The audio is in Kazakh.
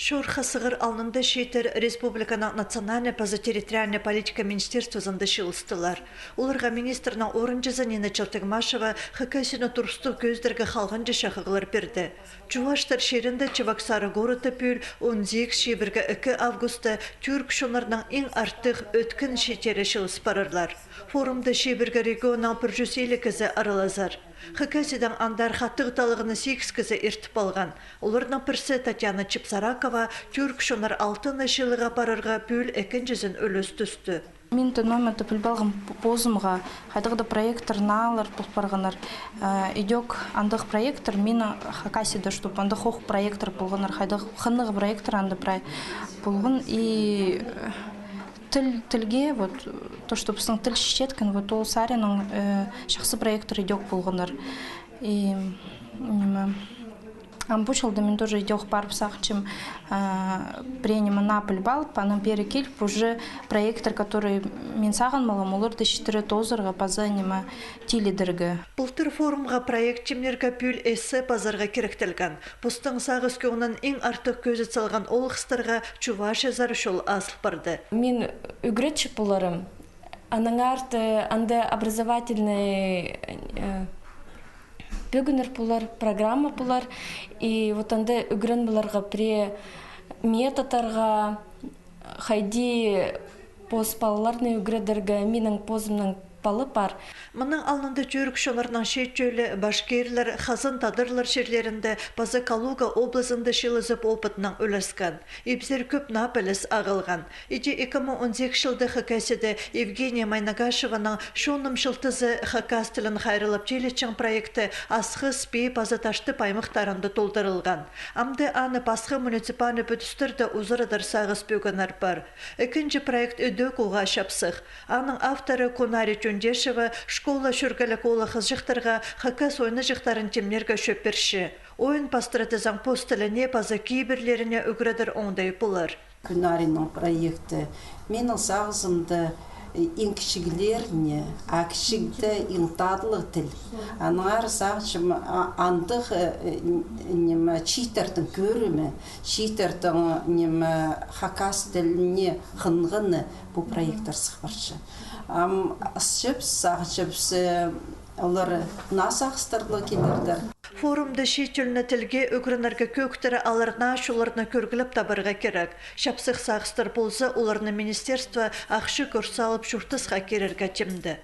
Шурха сығыр алнында шейтер республиканың национальная позатерриториальная политика министерствозында шылыстылар. Оларға министрінің орынжызы Нина Чалтыгмашева хакасина турсту көздерге халғанжы шақығылар берді. Чуваштар шерінде Чеваксары городы пүл 12-2 августа түрк шонарының ең артық өткін шетері шылыс барырлар. Форумда шебіргі регионал пүржүсейлі кізі аралазар. Хакасидан андар хаттығы талығыны 8 кізі ертіп алған. Олардың бірсі Татьяна Чипсаракова түрк шонар алтын шылыға барырға пүл әкінжізін өліс түсті. Мен тон моментті пүл балғым позымға, қайдығыда проекттар налар бұлпарғанар. Идек андық проекттар, мен Хакасида, чтоб андық оқ проекттар болғанар, қайдығы қынығы проекттар анды болған. И тілге, вот, то, что біздің тіл шешеткен, вот, ол сарының шақсы проекттар идек болғанар. И Амбучалда мен тоже идёх пару сахчим приняма Наполь бал, панам перекиль уже проектор, который мен саган малам олар да 4 тозырга пазанима тилидерге. Былтыр форумга проект чимнерге пүл эссе пазарга керектелген. Пустың сагыс көңнен ең артық көзі салған олғыстарға Чувашия зарышол асыл барды. Мен үгретчик боларым. Анаңарты анды образовательный бөгінер бұлар, программа бұлар, и вот анда үгірін бұларға пре методарға, хайди поспалыларны үгіредерге менің позымның палы бар. Мұның алнында жүрік шоларынан шет жөйлі башкерлер, хазын тадырлар жерлерінде базы Калуга облысында шелізіп опытынан өлескен. Епсер көп Наполис ағылған. Иде 2012 жылды Хакасиде Евгения Майнагашеваның шоным шылтызы Хакас тілін қайрылып желетчің проекті асқы спей базаташты паймықтарында толдырылған. Амды аны пасқы муниципаны бүтістірді ұзырыдар сағыз бөгінар бар. Екінші проект өдөк оға шапсық. Аның авторы Конари Жөндешева школа шүргілік олы қызжықтарға Хакас ойны жықтарын темнерге шөпперші. Ойын пастыратызан постіліне база кейбірлеріне үгірідір оңдай бұлар. Күнаринның проекті менің сағызымды ең кішігілеріне, әкішігді ең тадылық тіл. Анығар сағышым андық читердің көрімі, читердің Хакас тіліне қынғыны бұл проекттар сықпаршы. Сағышыпс олар насақстарлы келердір. Форумда шетеліне тілге үгірінерге көктірі алырна шуларына көргіліп табырға керек. Шапсық сағыстыр болса, оларны министерство ақшы көрсалып шұртысқа керерге жемді.